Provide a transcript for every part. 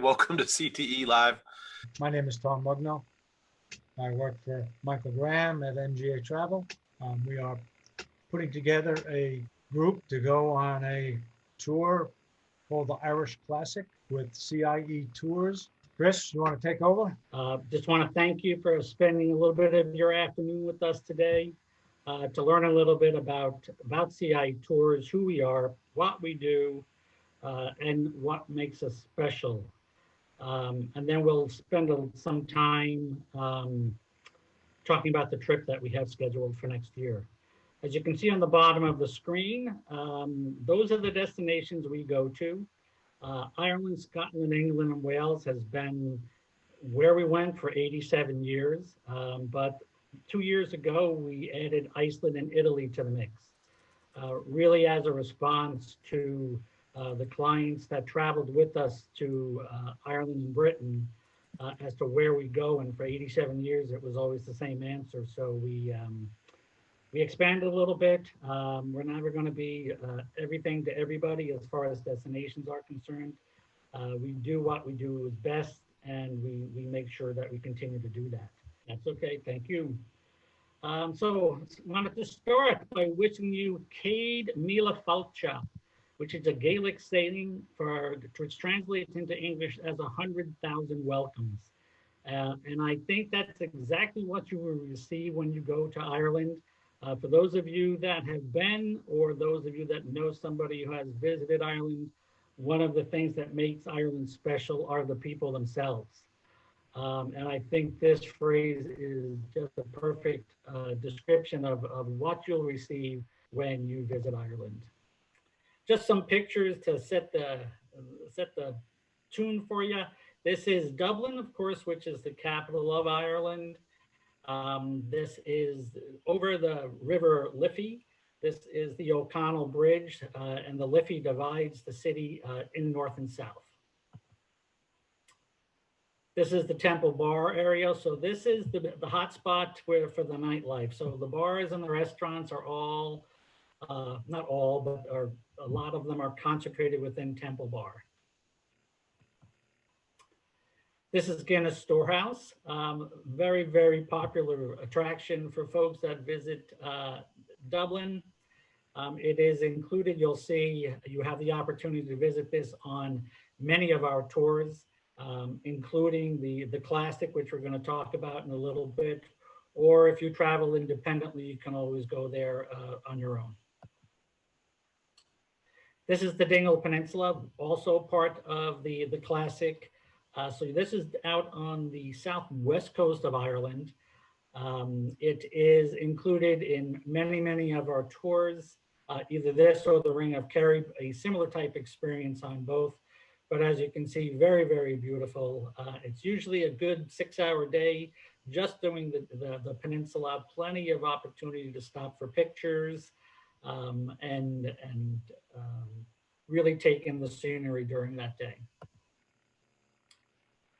Welcome to CTE Live. My name is Tom Mugno. I work for Michael Graham at MGA Travel. We are putting together a group to go on a tour called the Irish Classic with CIE Tours. Chris, you want to take over? Just want to thank you for spending a little bit of your afternoon with us today to learn a little bit about CIE Tours, who we are, what we do, and what makes us special. And then we'll spend some time talking about the trip that we have scheduled for next year. As you can see on the bottom of the screen, those are the destinations we go to. Ireland, Scotland, England, and Wales has been where we went for 87 years. But 2 years ago, we added Iceland and Italy to the mix, really as a response to the clients that traveled with us to Ireland and Britain as to where we go. And for 87 years, it was always the same answer. So we expanded a little bit. We're never going to be everything to everybody as far as destinations are concerned. We do what we do is best, and we make sure that we continue to do that. That's okay. Thank you. So wanted to start by wishing you Céad Míle Fáilte, which is a Gaelic saying which translates into English as 100,000 welcomes. And I think that's exactly what you will receive when you go to Ireland. For those of you that have been, or those of you that know somebody who has visited Ireland, one of the things that makes Ireland special are the people themselves. And I think this phrase is just a perfect description of what you'll receive when you visit Ireland. Just some pictures to set the tune for you. This is Dublin, of course, which is the capital of Ireland. This is over the River Liffey. This is the O'Connell Bridge, and the Liffey divides the city in north and south. This is the Temple Bar area. So this is the hot spot for the nightlife. So the bars and the restaurants are all, not all, but a lot of them are concentrated within Temple Bar. This is Guinness Storehouse, very, very popular attraction for folks that visit Dublin. It is included, you'll see, you have the opportunity to visit this on many of our tours, including the Classic, which we're going to talk about in a little bit, or if you travel independently, you can always go there on your own. This is the Dingle Peninsula, also part of the Classic. So this is out on the southwest coast of Ireland. It is included in many of our tours, either this or the Ring of Kerry, a similar type experience on both. But as you can see, very, very beautiful. It's usually a good 6-hour day just doing the peninsula, plenty of opportunity to stop for pictures and really take in the scenery during that day.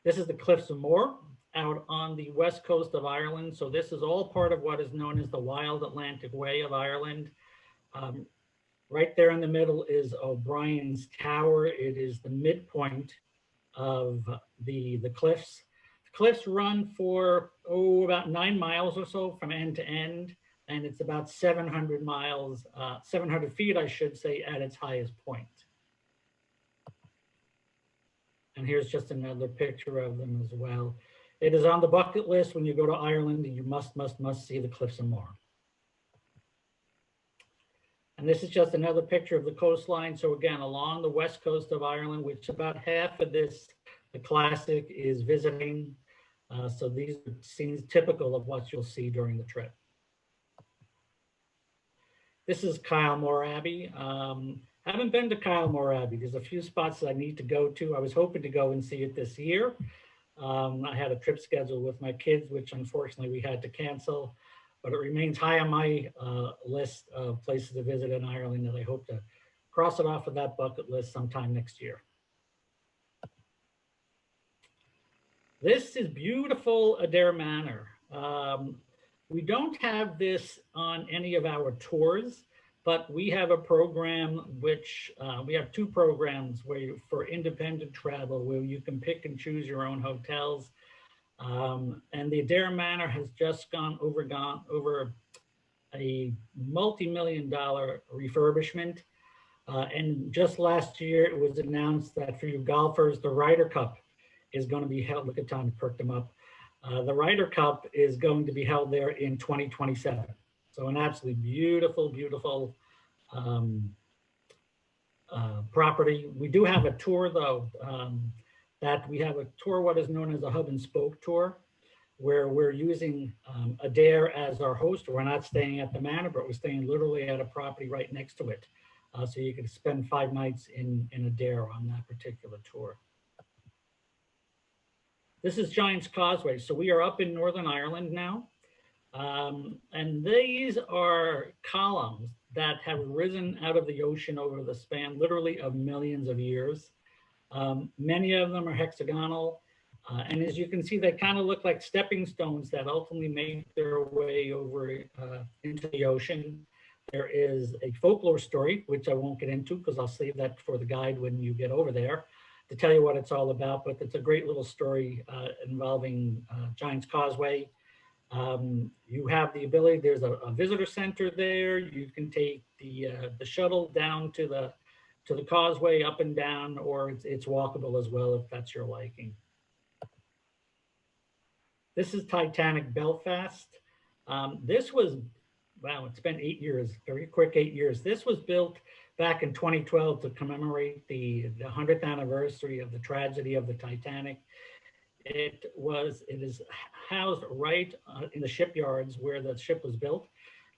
This is the Cliffs of Moher out on the west coast of Ireland. So this is all part of what is known as the Wild Atlantic Way of Ireland. Right there in the middle is O'Brien's Tower. It is the midpoint of the cliffs. The cliffs run for, about 9 miles or so from end to end. And it's about 700 feet, I should say, at its highest point. And here's just another picture of them as well. It is on the bucket list when you go to Ireland. You must see the Cliffs of Moher. And this is just another picture of the coastline. So again, along the west coast of Ireland, which about half of the Classic is visiting. So these are scenes typical of what you'll see during the trip. This is Kylemore Abbey. Haven't been to Kylemore Abbey. There's a few spots that I need to go to. I was hoping to go and see it this year. I had a trip scheduled with my kids, which unfortunately we had to cancel, but it remains high on my list of places to visit in Ireland, and I hope to cross it off of that bucket list sometime next year. This is beautiful Adair Manor. We don't have this on any of our tours, But we have a program which we have two programs for independent travel where you can pick and choose your own hotels. And the Adair Manor has just gone over a multi-million-dollar refurbishment. And just last year, it was announced that for you golfers, the Ryder Cup is going to be held. Look at Tom, perked them up. The Ryder Cup is going to be held there in 2027. So an absolutely beautiful, beautiful property. We do have a tour, though, that we have a tour, what is known as a hub and spoke tour, where we're using Adair as our host. We're not staying at the manor, but we're staying literally at a property right next to it. So you can spend 5 nights in Adair on that particular tour. This is Giant's Causeway. So we are up in Northern Ireland now. And these are columns that have risen out of the ocean over the span, literally, of millions of years. Many of them are hexagonal. And as you can see, they kind of look like stepping stones that ultimately make their way over into the ocean. There is a folklore story, which I won't get into because I'll save that for the guide when you get over there to tell you what it's all about. But it's a great little story involving Giant's Causeway. You have the ability, there's a visitor center there. You can take the shuttle down to the causeway, up and down, or it's walkable as well if that's your liking. This is Titanic Belfast. This was, wow, it's been 8 years, very quick 8 years. This was built back in 2012 to commemorate the 100th anniversary of the tragedy of the Titanic. It is housed right in the shipyards where the ship was built.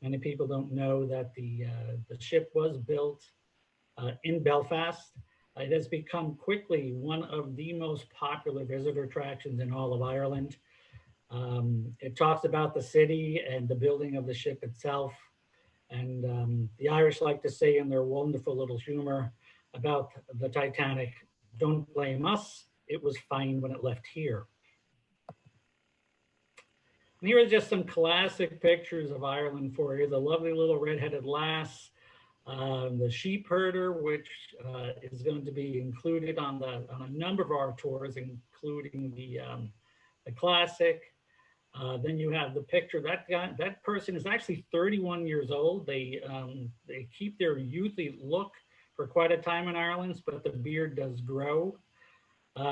Many people don't know that the ship was built in Belfast. It has become quickly one of the most popular visitor attractions in all of Ireland. It talks about the city and the building of the ship itself. And the Irish like to say in their wonderful little humor about the Titanic, don't blame us, it was fine when it left here. And here are just some classic pictures of Ireland for you. The lovely little red-headed lass, the sheep herder, which is going to be included on a number of our tours, including the classic. Then you have the picture. That person is actually 31 years old. They keep their youthly look for quite a time in Ireland, but the beard does grow.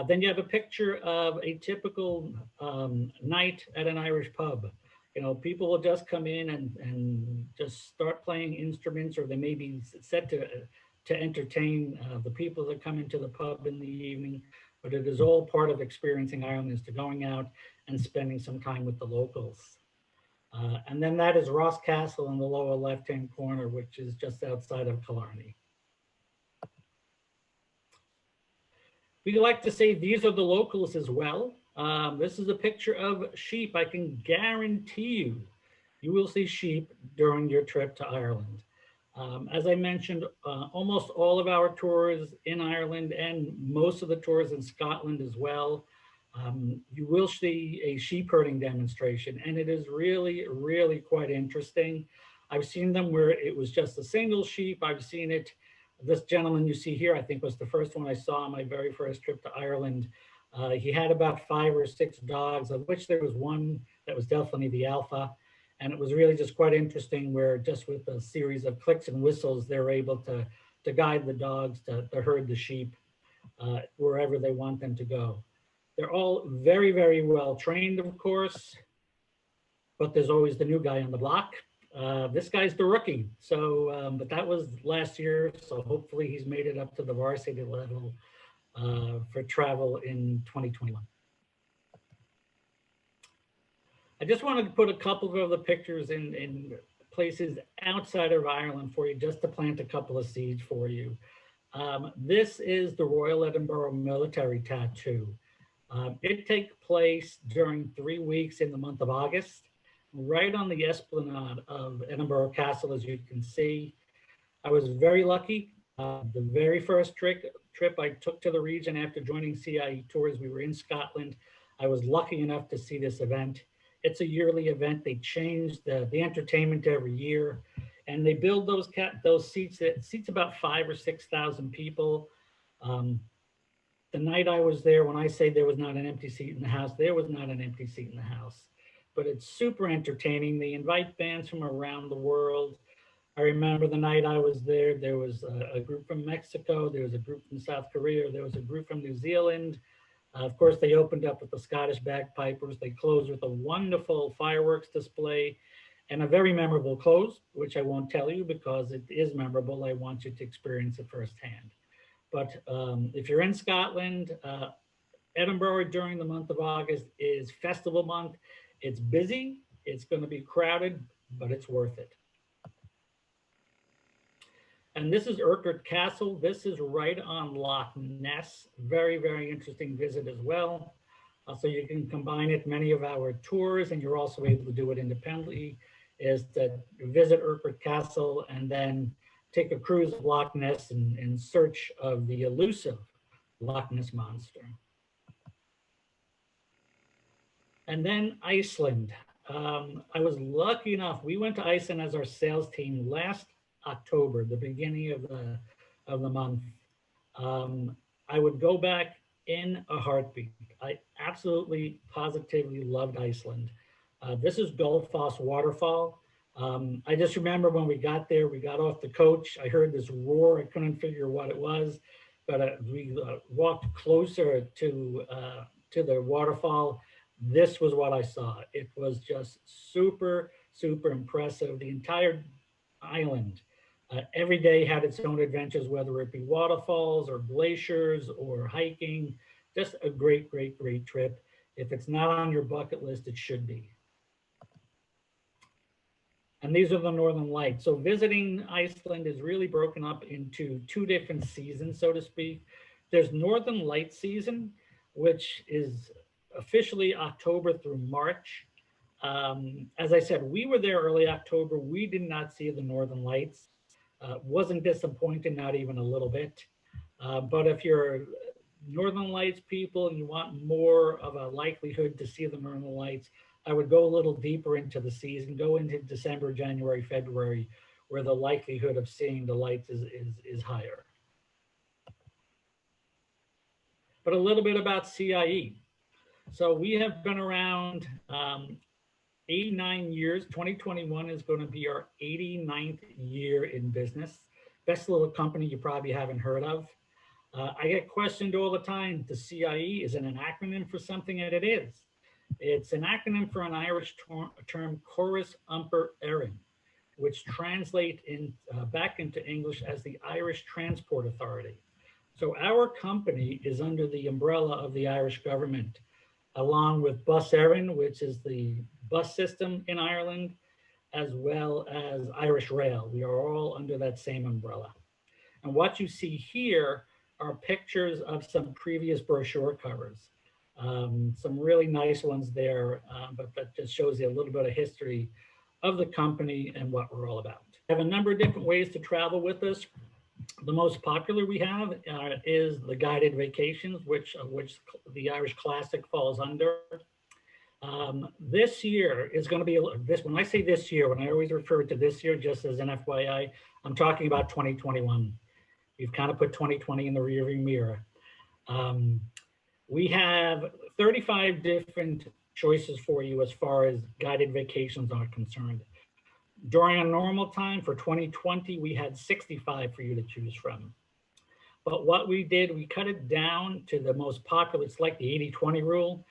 Then you have a picture of a typical night at an Irish pub. You know, people will just come in and just start playing instruments, or they may be set to entertain the people that come into the pub in the evening. But it is all part of experiencing Ireland, is to going out and spending some time with the locals. And then that is Ross Castle in the lower left-hand corner, which is just outside of Killarney. We like to say these are the locals as well. This is a picture of sheep. I can guarantee you will see sheep during your trip to Ireland. As I mentioned, almost all of our tours in Ireland and most of the tours in Scotland as well, you will see a sheep herding demonstration, and it is really, really quite interesting. I've seen them where it was just a single sheep. I've seen it. This gentleman you see here, I think, was the first one I saw on my very first trip to Ireland. He had about 5 or 6 dogs, of which there was one that was definitely the alpha. And it was really just quite interesting where just with a series of clicks and whistles, they're able to guide the dogs to herd the sheep wherever they want them to go. They're all very, very well trained, of course, but there's always the new guy on the block. This guy's the rookie. So, but that was last year. So hopefully he's made it up to the varsity level for travel in 2021. I just wanted to put a couple of other pictures in places outside of Ireland for you, just to plant a couple of seeds for you. This is the Royal Edinburgh Military Tattoo. It takes place during 3 weeks in the month of August, right on the esplanade of Edinburgh Castle, as you can see. I was very lucky. The very first trip I took to the region after joining CIE Tours, we were in Scotland. I was lucky enough to see this event. It's a yearly event. They change the entertainment every year. And they build those seats. It seats about 5,000 or 6,000 people. The night I was there, when I say there was not an empty seat in the house, there was not an empty seat in the house. But it's super entertaining. They invite bands from around the world. I remember the night I was there, there was a group from Mexico, there was a group from South Korea, there was a group from New Zealand. Of course, they opened up with the Scottish bagpipers. They closed with a wonderful fireworks display and a very memorable close, which I won't tell you because it is memorable. I want you to experience it firsthand. But if you're in Scotland, Edinburgh during the month of August is festival month. It's busy, it's going to be crowded, but it's worth it. And this is Urquhart Castle. This is right on Loch Ness. Very, very interesting visit as well. So you can combine it. Many of our tours, and you're also able to do it independently, is to visit Urquhart Castle and then take a cruise of Loch Ness in search of the elusive Loch Ness Monster. And then Iceland. I was lucky enough, we went to Iceland as our sales team last October, the beginning of the month. I would go back in a heartbeat. I absolutely, positively loved Iceland. This is Gullfoss Waterfall. I just remember when we got there, we got off the coach. I heard this roar. I couldn't figure what it was, but we walked closer to the waterfall. This was what I saw. It was just super, super impressive. The entire island, every day had its own adventures, whether it be waterfalls or glaciers or hiking. Just a great, great, great trip. If it's not on your bucket list, it should be. And these are the Northern Lights. So visiting Iceland is really broken up into two different seasons, so to speak. There's Northern Light season, which is officially October through March. As I said, we were there early October. We did not see the Northern Lights. Wasn't disappointed, not even a little bit. But if you're Northern Lights people and you want more of a likelihood to see the Northern Lights, I would go a little deeper into the season, go into December, January, February, where the likelihood of seeing the lights is higher. But a little bit about CIE. So we have been around 89 years. 2021 is going to be our 89th year in business. Best little company you probably haven't heard of. I get questioned all the time, the CIE is it an acronym for something, and it is. It's an acronym for an Irish term, Chorus Umper Erin, which translates back into English as the Irish Transport Authority. So our company is under the umbrella of the Irish government, along with Bus Erin, which is the bus system in Ireland, as well as Irish Rail. We are all under that same umbrella. And what you see here are pictures of some previous brochure covers. Some really nice ones there, but that just shows you a little bit of history of the company and what we're all about. We have a number of different ways to travel with us. The most popular we have is the guided vacations, which the Irish Classic falls under. This year is going to be when I say this year, when I always refer to this year, just as an FYI, I'm talking about 2021. We've kind of put 2020 in the rearview mirror. We have 35 different choices for you as far as guided vacations are concerned. During a normal time for 2020, we had 65 for you to choose from. But what we did, we cut it down to the most popular. It's like the 80-20 rule.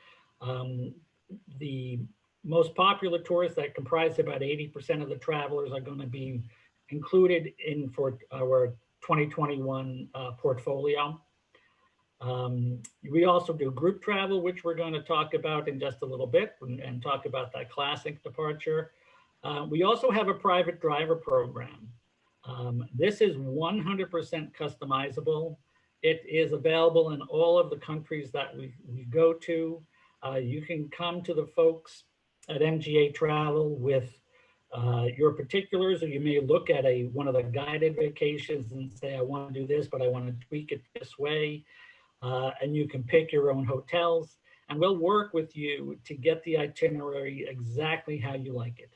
The most popular tours that comprise about 80% of the travelers are going to be included in for our 2021 portfolio. We also do group travel, which we're going to talk about in just a little bit and talk about that classic departure. We also have a private driver program. This is 100% customizable. It is available in all of the countries that we go to. You can come to the folks at MGA Travel with your particulars, or you may look at one of the guided vacations and say, I want to do this, but I want to tweak it this way. And you can pick your own hotels, and we'll work with you to get the itinerary exactly how you like it.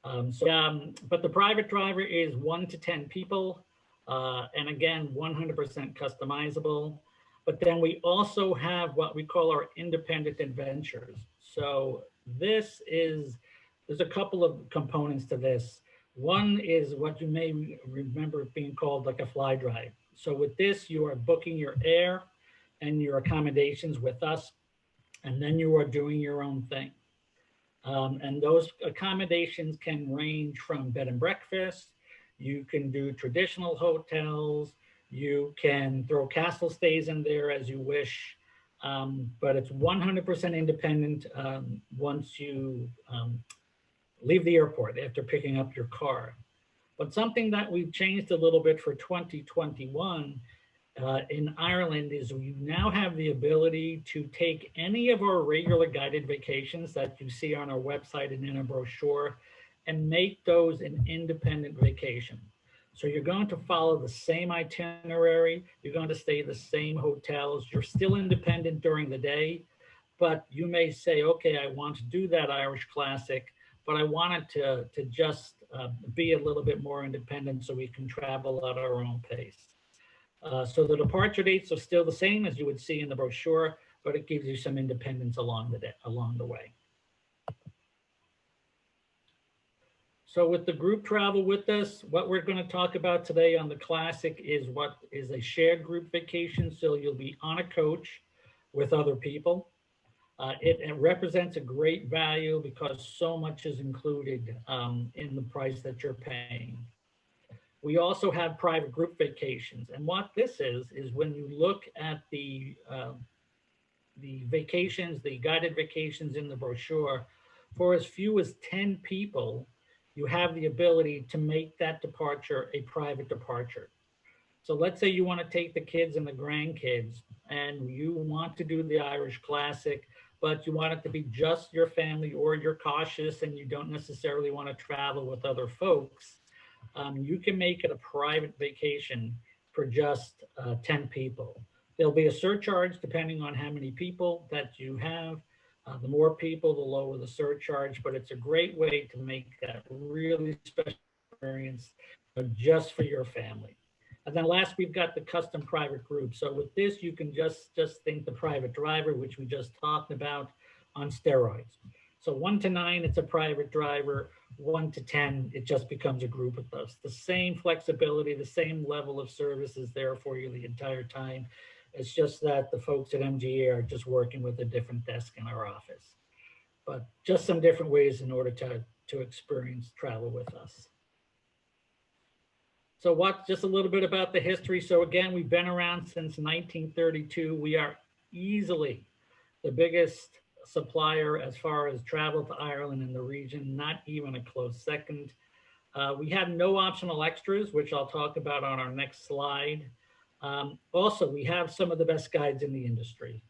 But the private driver is 1 to 10 people, and again, 100% customizable. But then we also have what we call our independent adventures. So there's a couple of components to this. One is what you may remember being called like a fly drive. So with this, you are booking your air and your accommodations with us, and then you are doing your own thing. And those accommodations can range from bed and breakfast. You can do traditional hotels. You can throw castle stays in there as you wish. But it's 100% independent once you leave the airport after picking up your car. But something that we've changed a little bit for 2021 in Ireland is we now have the ability to take any of our regular guided vacations that you see on our website and in a brochure and make those an independent vacation. So you're going to follow the same itinerary, you're going to stay at the same hotels, you're still independent during the day, but you may say, okay, I want to do that Irish Classic, but I wanted to just be a little bit more independent so we can travel at our own pace. So the departure dates are still the same as you would see in the brochure, but it gives you some independence along the way. So with the group travel with us, what we're going to talk about today on the Classic is what is a shared group vacation. So you'll be on a coach with other people. It represents a great value because so much is included in the price that you're paying. We also have private group vacations. And what this is when you look at the vacations, the guided vacations in the brochure, for as few as 10 people, you have the ability to make that departure a private departure. So let's say you want to take the kids and the grandkids and you want to do the Irish Classic, but you want it to be just your family, or you're cautious and you don't necessarily want to travel with other folks. You can make it a private vacation for just 10 people. There'll be a surcharge depending on how many people that you have. The more people, the lower the surcharge, but it's a great way to make that really special experience just for your family. And then last, we've got the custom private group. So with this, you can just think the private driver, which we just talked about, on steroids. So 1 to 9, it's a private driver. 1 to 10, it just becomes a group with us. The same flexibility, the same level of service is there for you the entire time. It's just that the folks at MGA are just working with a different desk in our office. But just some different ways in order to experience travel with us. So just a little bit about the history. So again, we've been around since 1932. We are easily the biggest supplier as far as travel to Ireland in the region, not even a close second. We have no optional extras, which I'll talk about on our next slide. Also, we have some of the best guides in the industry.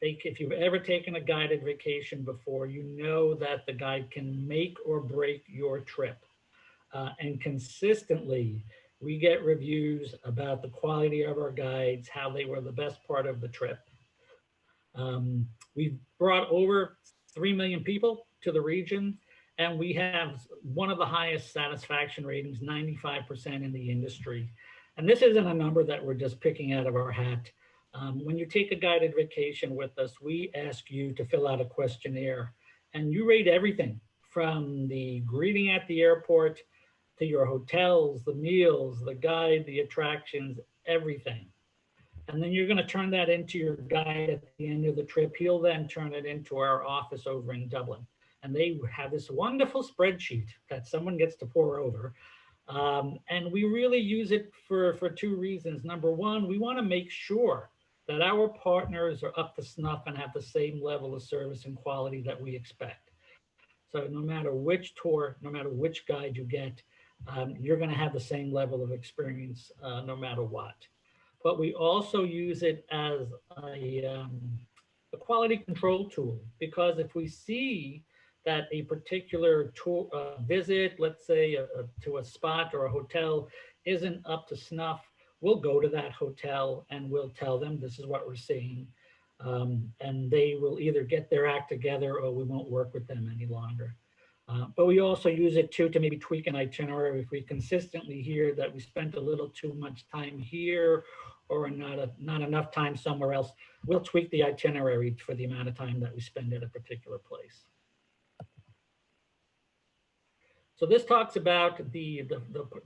If you've ever taken a guided vacation before, you know that the guide can make or break your trip. And consistently, we get reviews about the quality of our guides, how they were the best part of the trip. We've brought over 3 million people to the region, and we have one of the highest satisfaction ratings, 95% in the industry. And this isn't a number that we're just picking out of our hat. When you take a guided vacation with us, we ask you to fill out a questionnaire, and you rate everything from the greeting at the airport to your hotels, the meals, the guide, the attractions, everything. And then you're going to turn that into your guide at the end of the trip. He'll then turn it into our office over in Dublin. And they have this wonderful spreadsheet that someone gets to pour over. And we really use it for 2 reasons. Number one, we want to make sure that our partners are up to snuff and have the same level of service and quality that we expect. So no matter which tour, no matter which guide you get, you're going to have the same level of experience no matter what. But we also use it as a quality control tool, because if we see that a particular tour visit, let's say to a spot or a hotel, isn't up to snuff, we'll go to that hotel and we'll tell them this is what we're seeing. And they will either get their act together or we won't work with them any longer. But we also use it too to maybe tweak an itinerary if we consistently hear that we spent a little too much time here or not enough time somewhere else. We'll tweak the itinerary for the amount of time that we spend at a particular place. So this talks about the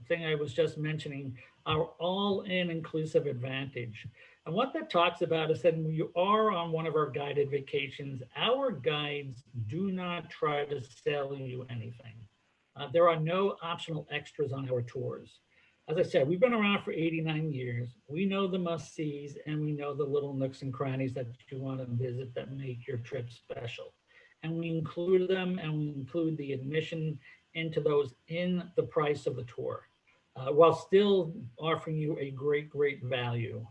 thing I was just mentioning, our all-in inclusive advantage. And what that talks about is that when you are on one of our guided vacations, our guides do not try to sell you anything. There are no optional extras on our tours. As I said, we've been around for 89 years. We know the must-sees and we know the little nooks and crannies that you want to visit that make your trip special. And we include them, and we include the admission into those in the price of the tour, while still offering you a great value.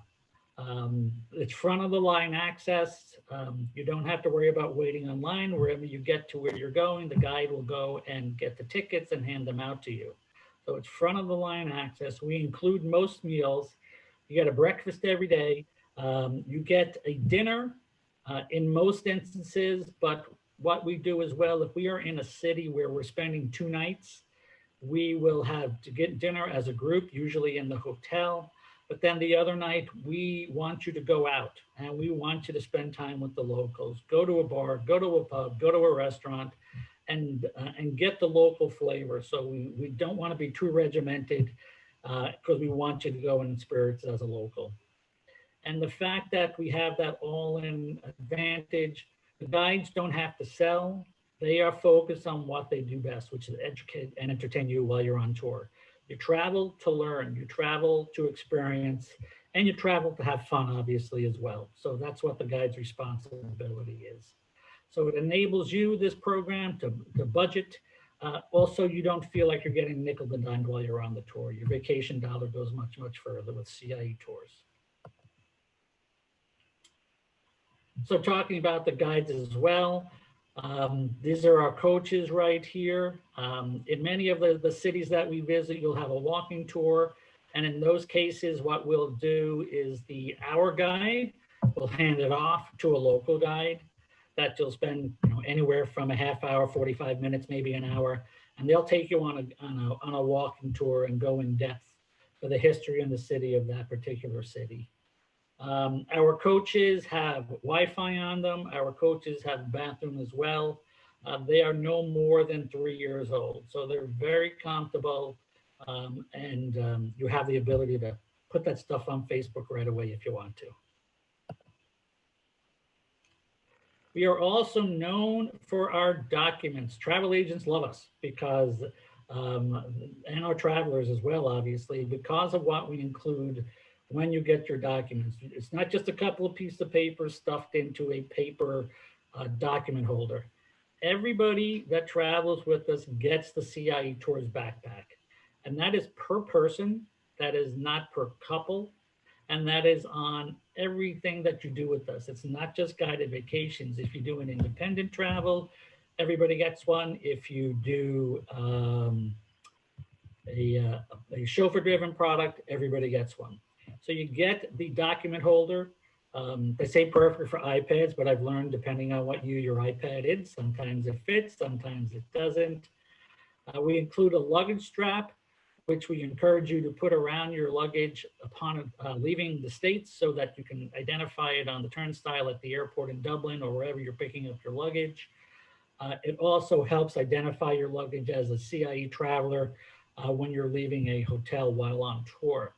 It's front of the line access. You don't have to worry about waiting online. Wherever you get to where you're going, the guide will go and get the tickets and hand them out to you. So it's front of the line access. We include most meals. You get a breakfast every day. You get a dinner in most instances, but what we do as well, if we are in a city where we're spending 2 nights, we will have to get dinner as a group, usually in the hotel. But then the other night, we want you to go out and we want you to spend time with the locals. Go to a bar, go to a pub, go to a restaurant, and get the local flavor. So we don't want to be too regimented because we want you to go in spirits as a local. And the fact that we have that all-in advantage, the guides don't have to sell. They are focused on what they do best, which is educate and entertain you while you're on tour. You travel to learn, you travel to experience, and you travel to have fun, obviously, as well. So that's what the guide's responsibility is. So it enables you, this program, to budget. Also, you don't feel like you're getting nickel and dimed while you're on the tour. Your vacation dollar goes much further with CIE tours. So talking about the guides as well, these are our coaches right here. In many of the cities that we visit, you'll have a walking tour. And in those cases, what we'll do is our guide will hand it off to a local guide that you'll spend anywhere from a half hour, 45 minutes, maybe an hour. And they'll take you on a walking tour and go in depth for the history and the city of that particular city. Our coaches have Wi-Fi on them. Our coaches have a bathroom as well. They are no more than 3 years old. So they're very comfortable, and you have the ability to put that stuff on Facebook right away if you want to. We are also known for our documents. Travel agents love us because, and our travelers as well, obviously, because of what we include when you get your documents. It's not just a couple of pieces of paper stuffed into a paper document holder. Everybody that travels with us gets the CIE Tours backpack. And that is per person, that is not per couple, and that is on everything that you do with us. It's not just guided vacations. If you do an independent travel, everybody gets one. If you do a chauffeur-driven product, everybody gets one. So you get the document holder. They say perfect for iPads, but I've learned depending on what your iPad is, sometimes it fits, sometimes it doesn't. We include a luggage strap, which we encourage you to put around your luggage upon leaving the States so that you can identify it on the turnstile at the airport in Dublin or wherever you're picking up your luggage. It also helps identify your luggage as a CIE traveler when you're leaving a hotel while on tour.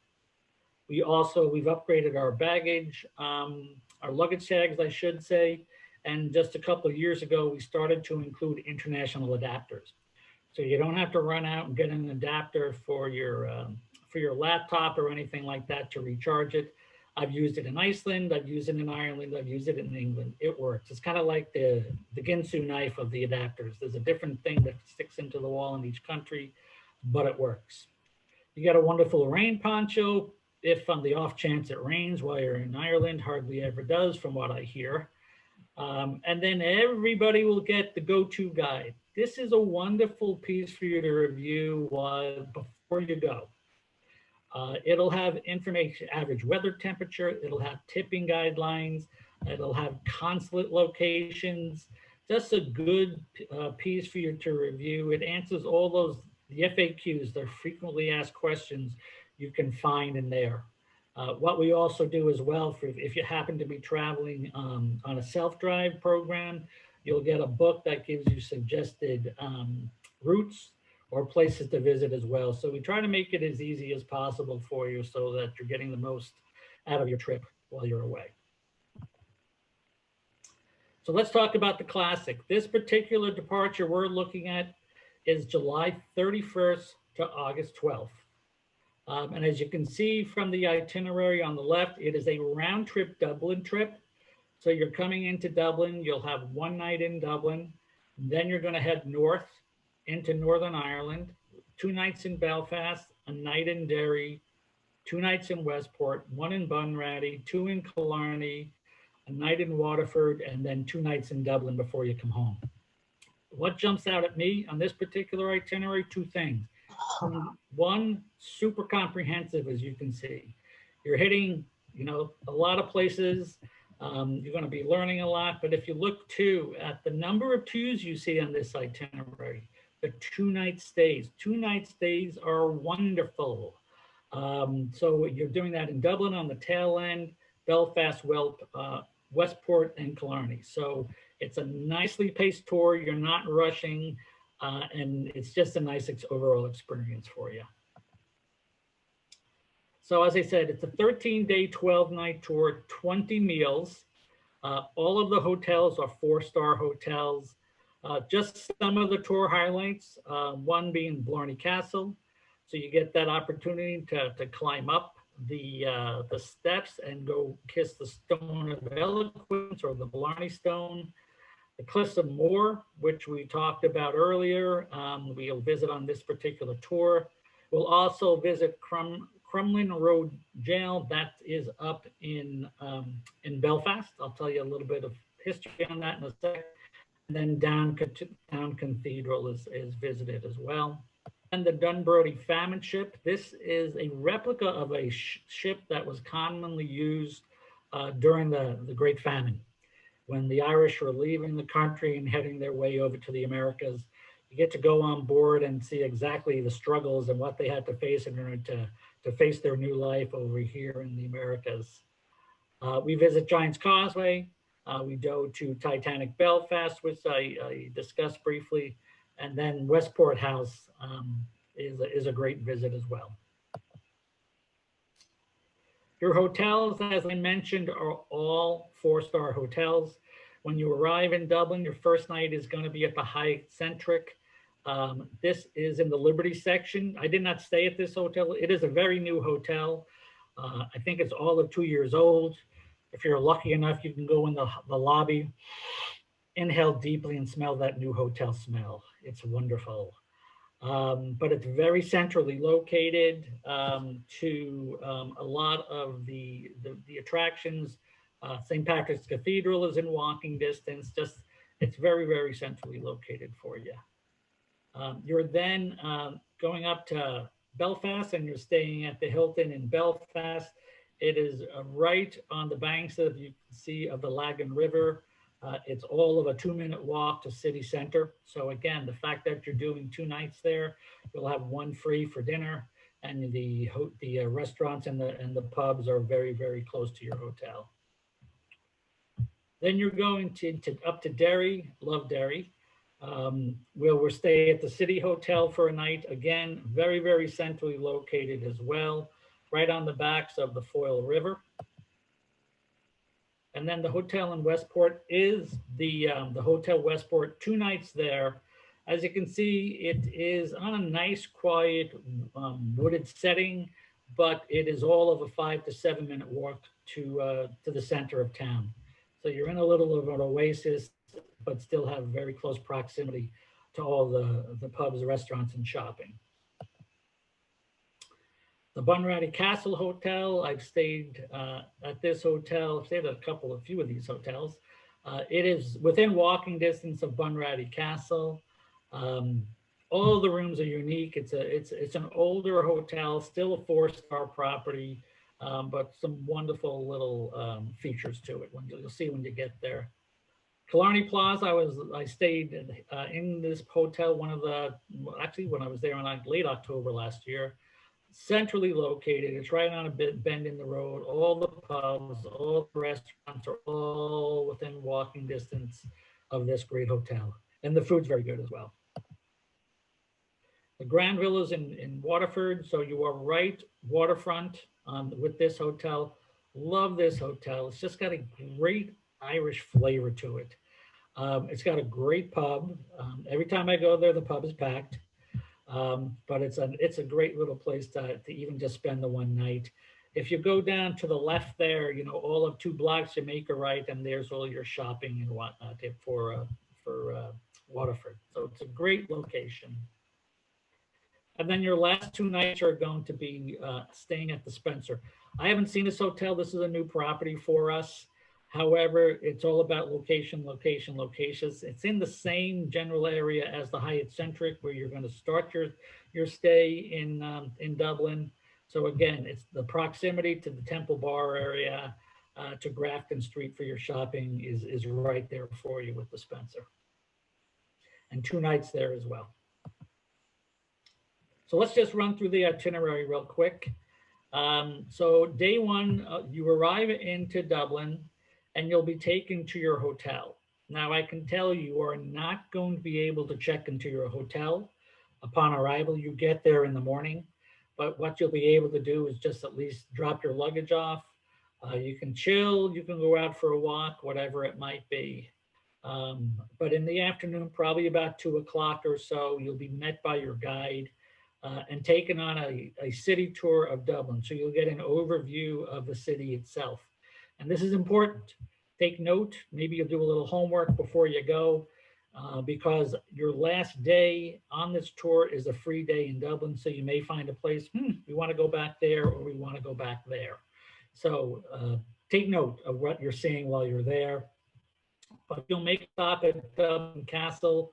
We've upgraded our baggage, our luggage tags, I should say, and just a couple of years ago, we started to include international adapters. So you don't have to run out and get an adapter for your laptop or anything like that to recharge it. I've used it in Iceland, I've used it in Ireland, I've used it in England. It works. It's kind of like the Ginsu knife of the adapters. There's a different thing that sticks into the wall in each country, but it works. You got a wonderful rain poncho. If on the off chance it rains while you're in Ireland, hardly ever does from what I hear. And then everybody will get the go-to guide. This is a wonderful piece for you to review before you go. It'll have information, average weather temperature, it'll have tipping guidelines, it'll have consulate locations, just a good piece for you to review. It answers all those, the FAQs, the frequently asked questions you can find in there. What we also do as well, for if you happen to be traveling on a self-drive program, you'll get a book that gives you suggested routes or places to visit as well. So we try to make it as easy as possible for you so that you're getting the most out of your trip while you're away. So let's talk about the classic. This particular departure we're looking at is July 31st to August 12th. And as you can see from the itinerary on the left, it is a round trip Dublin trip. So you're coming into Dublin, you'll have one night in Dublin, then you're going to head north into Northern Ireland, 2 nights in Belfast, a night in Derry, 2 nights in Westport, 1 in Bunratty, 2 in Killarney, a night in Waterford, and then 2 nights in Dublin before you come home. What jumps out at me on this particular itinerary? 2 things. One, super comprehensive, as you can see. You're hitting, a lot of places. You're going to be learning a lot. But if you look too at the number of 2s you see on this itinerary, the 2-night stays. 2-night stays are wonderful. So you're doing that in Dublin on the tail end, Belfast, Westport, and Killarney. So it's a nicely paced tour. You're not rushing. And it's just a nice overall experience for you. So as I said, it's a 13-day, 12-night tour, 20 meals. All of the hotels are 4-star hotels. Just some of the tour highlights, one being Blarney Castle. So you get that opportunity to climb up the steps and go kiss the Stone of Eloquence, or the Blarney Stone. The Cliffs of Moher, which we talked about earlier, we'll visit on this particular tour. We'll also visit Crumlin Road Jail. That is up in Belfast. I'll tell you a little bit of history on that in a second. And then Down Cathedral is visited as well. And the Dunbrody Famine Ship. This is a replica of a ship that was commonly used during the Great Famine, when the Irish were leaving the country and heading their way over to the Americas. You get to go on board and see exactly the struggles and what they had to face in order to face their new life over here in the Americas. We visit Giant's Causeway. We go to Titanic Belfast, which I discussed briefly, and then Westport House is a great visit as well. Your hotels, as I mentioned, are all 4-star hotels. When you arrive in Dublin, your first night is going to be at the Hyatt Centric. This is in the Liberty section. I did not stay at this hotel. It is a very new hotel. I think it's all of 2 years old. If you're lucky enough, you can go in the lobby, inhale deeply and smell that new hotel smell. It's wonderful. But it's very centrally located to a lot of the attractions. St. Patrick's Cathedral is in walking distance. It's very, very centrally located for you. You're then going up to Belfast, and you're staying at the Hilton in Belfast. It is right on the banks, of, you can see, of the Lagan River. It's all of a 2-minute walk to city center. So again, the fact that you're doing 2 nights there, you'll have 1 free for dinner, and the restaurants and the pubs are very, very close to your hotel. Then you're going up to Derry. Love Derry. We'll stay at the City Hotel for a night. Again, very, very centrally located as well, right on the backs of the Foyle River. And then the hotel in Westport is the Hotel Westport, 2 nights there. As you can see, it is on a nice, quiet, wooded setting, but it is all of a 5 to 7 minute walk to the center of town. So you're in a little of an oasis, but still have very close proximity to all the pubs, restaurants, and shopping. The Bunratty Castle Hotel, I've stayed at this hotel. I've stayed at a few of these hotels. It is within walking distance of Bunratty Castle. All the rooms are unique. It's an older hotel, still a 4-star property, but some wonderful little features to it. You'll see when you get there. Killarney Plaza, I stayed in this hotel, actually when I was there on late October last year. Centrally located, it's right on a bend in the road. All the pubs, all the restaurants are all within walking distance of this great hotel. And the food's very good as well. The Grand Villas in Waterford, so you are right waterfront with this hotel. Love this hotel. It's just got a great Irish flavor to it. It's got a great pub. Every time I go there, the pub is packed. But it's a great little place to even just spend the one night. If you go down to the left there, you know, all of 2 blocks, you make a right, and there's all your shopping and whatnot for Waterford. So it's a great location. And then your last 2 nights are going to be staying at the Spencer. I haven't seen this hotel. This is a new property for us. However, it's all about location, location, locations. It's in the same general area as the Hyatt Centric, where you're going to start your stay in Dublin. So again, it's the proximity to the Temple Bar area, to Grafton Street for your shopping is right there for you with the Spencer. And 2 nights there as well. So let's just run through the itinerary real quick. So day 1, you arrive into Dublin and you'll be taken to your hotel. Now I can tell you are not going to be able to check into your hotel upon arrival. You get there in the morning, but what you'll be able to do is just at least drop your luggage off. You can chill, you can go out for a walk, whatever it might be. But in the afternoon, probably about 2 o'clock or so, you'll be met by your guide and taken on a city tour of Dublin. So you'll get an overview of the city itself. And this is important. Take note, maybe you'll do a little homework before you go, because your last day on this tour is a free day in Dublin. So you may find a place, we want to go back there, or we want to go back there. So take note of what you're seeing while you're there. But you'll make a stop at Dublin Castle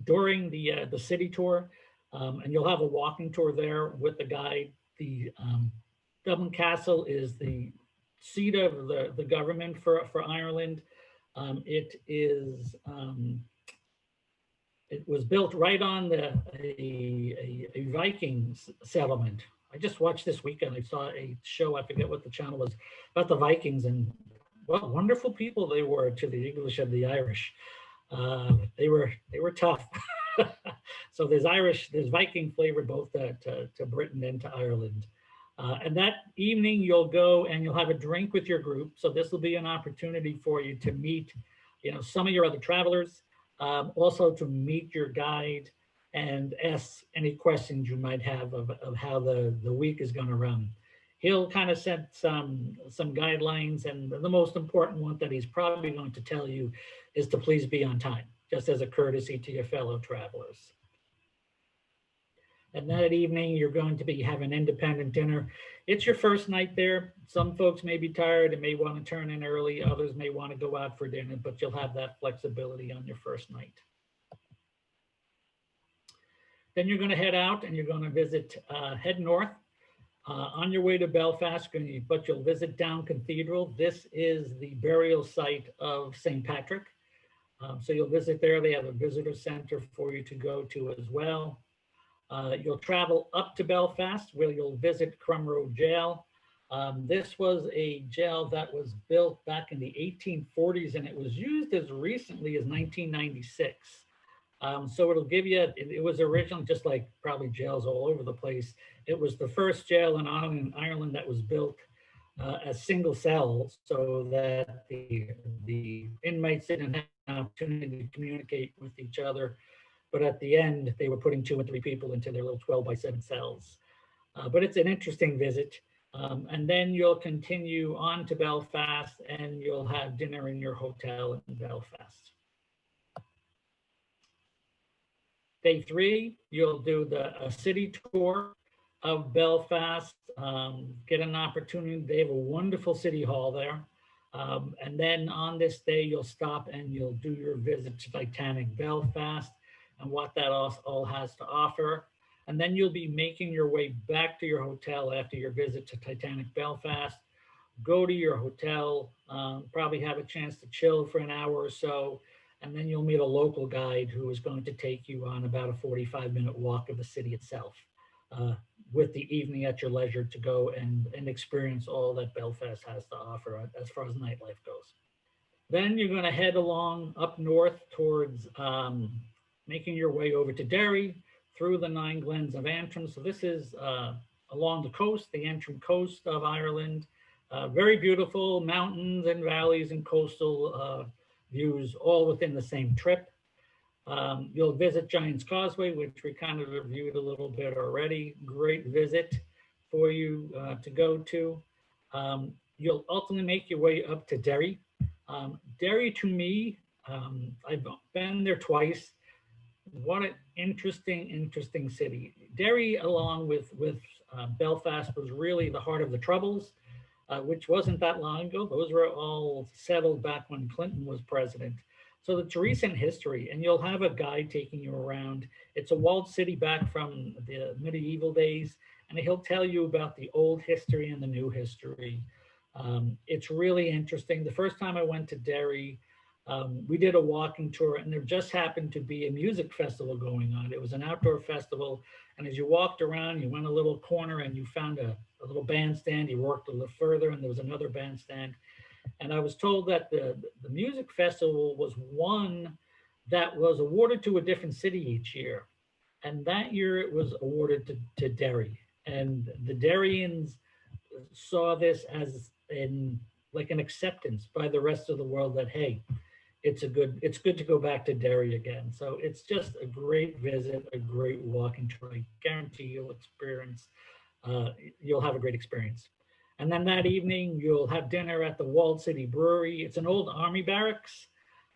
during the city tour, and you'll have a walking tour there with the guide. The Dublin Castle is the seat of the government for Ireland. It was built right on a Viking settlement. I just watched this weekend. I saw a show, I forget what the channel was, about the Vikings, and what wonderful people they were to the English and the Irish. They were tough. So there's Viking flavor both to Britain and to Ireland. And that evening you'll go and you'll have a drink with your group. So this will be an opportunity for you to meet, some of your other travelers, also to meet your guide and ask any questions you might have of how the week is going to run. He'll kind of set some guidelines, and the most important one that he's probably going to tell you is to please be on time, just as a courtesy to your fellow travelers. And that evening, you're going to be having independent dinner. It's your first night there. Some folks may be tired and may want to turn in early. Others may want to go out for dinner, but you'll have that flexibility on your first night. Then you're going to head out and you're going to head north. On your way to Belfast, but you'll visit Down Cathedral. This is the burial site of St. Patrick. So you'll visit there. They have a visitor center for you to go to as well. You'll travel up to Belfast, where you'll visit Crumroe Jail. This was a jail that was built back in the 1840s, and it was used as recently as 1996. So it'll give you, it was originally, just like probably jails all over the place, it was the first jail in Ireland that was built as single cells, so that the inmates didn't have an opportunity to communicate with each other. But at the end, they were putting 2 and 3 people into their little 12-by-7 cells. But it's an interesting visit. And then you'll continue on to Belfast, and you'll have dinner in your hotel in Belfast. Day 3, you'll do a city tour of Belfast, get an opportunity. They have a wonderful city hall there. And then on this day, you'll stop and you'll do your visit to Titanic Belfast and what that all has to offer. And then you'll be making your way back to your hotel after your visit to Titanic Belfast, go to your hotel, probably have a chance to chill for an hour or so, and then you'll meet a local guide who is going to take you on about a 45-minute walk of the city itself, uh, with the evening at your leisure to go and experience all that Belfast has to offer as far as nightlife goes. Then you're going to head along up north towards making your way over to Derry through the Nine Glens of Antrim. So this is along the coast, the Antrim coast of Ireland. Very beautiful mountains and valleys and coastal views all within the same trip. You'll visit Giant's Causeway, which we kind of reviewed a little bit already. Great visit for you to go to. You'll ultimately make your way up to Derry. Derry, to me, I've been there twice. What an interesting city. Derry, along with Belfast, was really the heart of the Troubles, which wasn't that long ago. Those were all settled back when Clinton was president. So it's recent history, and you'll have a guide taking you around. It's a walled city back from the medieval days, and he'll tell you about the old history and the new history. It's really interesting. The first time I went to Derry, we did a walking tour, and there just happened to be a music festival going on. It was an outdoor festival, and as you walked around, you went a little corner and you found a little bandstand. You walked a little further, and there was another bandstand. And I was told that the music festival was one that was awarded to a different city each year. And that year it was awarded to Derry. And the Derians saw this as like an acceptance by the rest of the world that, hey, it's good to go back to Derry again. So it's just a great visit, a great walking tour. I guarantee you'll have a great experience. And then that evening, you'll have dinner at the Walled City Brewery. It's an old army barracks,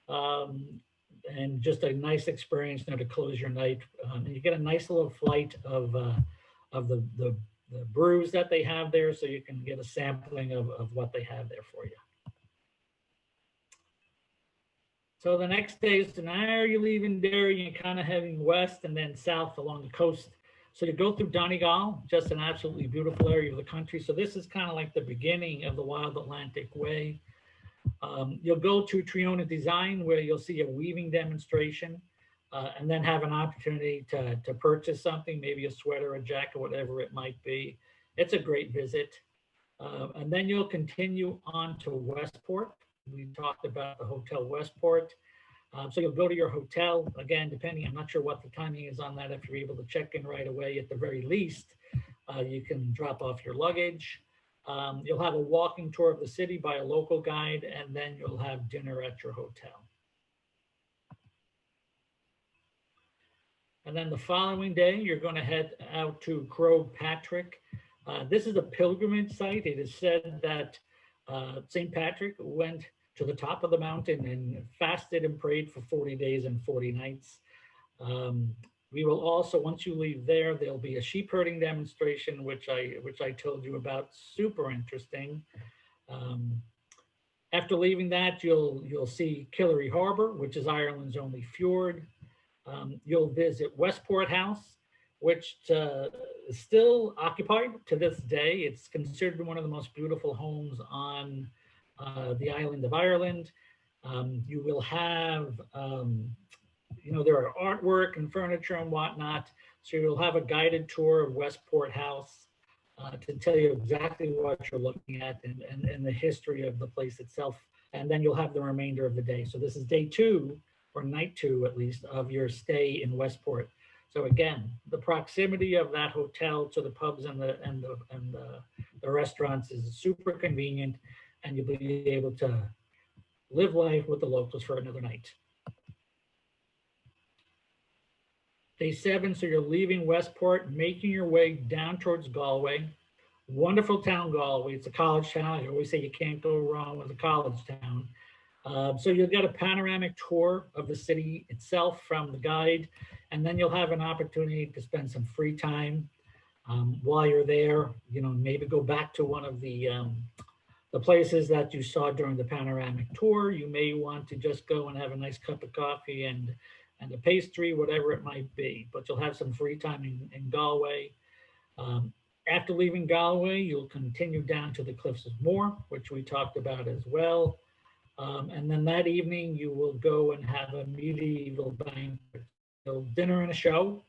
and just a nice experience to close your night. And you get a nice little flight of the brews that they have there, so you can get a sampling of what they have there for you. So the next day is now you're leaving Derry and kind of heading west and then south along the coast. So you go through Donegal, just an absolutely beautiful area of the country. So this is kind of like the beginning of the Wild Atlantic Way. You'll go to Triona Design, where you'll see a weaving demonstration, and then have an opportunity to purchase something, maybe a sweater, a jacket, whatever it might be. It's a great visit. And then you'll continue on to Westport. We talked about the Hotel Westport. So you'll go to your hotel, again, depending, I'm not sure what the timing is on that, if you're able to check in right away. At the very least, you can drop off your luggage. You'll have a walking tour of the city by a local guide, and then you'll have dinner at your hotel. And then the following day, you're going to head out to Croagh Patrick. This is a pilgrimage site. It is said that St. Patrick went to the top of the mountain and fasted and prayed for 40 days and 40 nights. We will also, once you leave there, there'll be a sheep herding demonstration, which I told you about. Super interesting. After leaving that, you'll see Killary Harbor, which is Ireland's only fjord. You'll visit Westport House, which is still occupied to this day. It's considered one of the most beautiful homes on the island of Ireland. You will have, there are artwork and furniture and whatnot. So you'll have a guided tour of Westport House to tell you exactly what you're looking at and the history of the place itself. And then you'll have the remainder of the day. So this is day 2, or night 2 at least, of your stay in Westport. So again, the proximity of that hotel to the pubs and the restaurants is super convenient, and you'll be able to live life with the locals for another night. Day 7, so you're leaving Westport, making your way down towards Galway. Wonderful town, Galway. It's a college town. I always say you can't go wrong with a college town. So you'll get a panoramic tour of the city itself from the guide, and then you'll have an opportunity to spend some free time while you're there. Maybe go back to one of the places that you saw during the panoramic tour. You may want to just go and have a nice cup of coffee and a pastry, whatever it might be. But you'll have some free time in Galway. After leaving Galway, you'll continue down to the Cliffs of Moher, which we talked about as well. And then that evening, you will go and have a medieval banquet. So dinner and a show.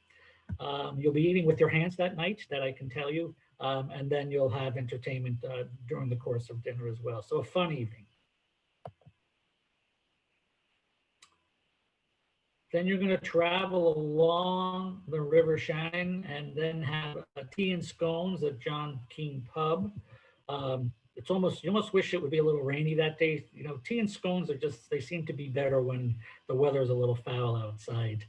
You'll be eating with your hands that night, that I can tell you. And then you'll have entertainment during the course of dinner as well. So a fun evening. Then you're going to travel along the River Shannon and then have a tea and scones at John Keane Pub. It's almost, you almost wish it would be a little rainy that day. You know, tea and scones are just, they seem to be better when the weather is a little foul outside.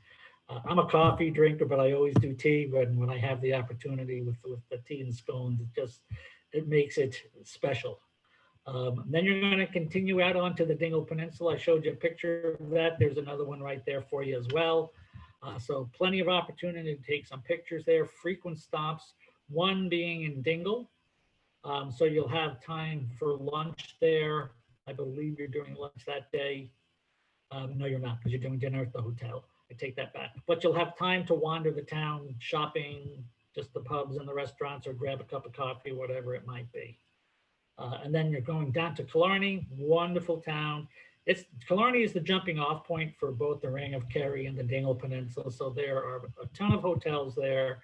I'm a coffee drinker, but I always do tea. But when I have the opportunity with the tea and scones, it makes it special. Then you're going to continue out onto the Dingle Peninsula. I showed you a picture of that. There's another one right there for you as well. So plenty of opportunity to take some pictures there. Frequent stops, one being in Dingle. So you'll have time for lunch there. I believe you're doing lunch that day. No, you're not, because you're doing dinner at the hotel. I take that back. But you'll have time to wander the town, shopping, just the pubs and the restaurants, or grab a cup of coffee, whatever it might be. And then you're going down to Killarney, wonderful town. Killarney is the jumping off point for both the Ring of Kerry and the Dingle Peninsula. So there are a ton of hotels there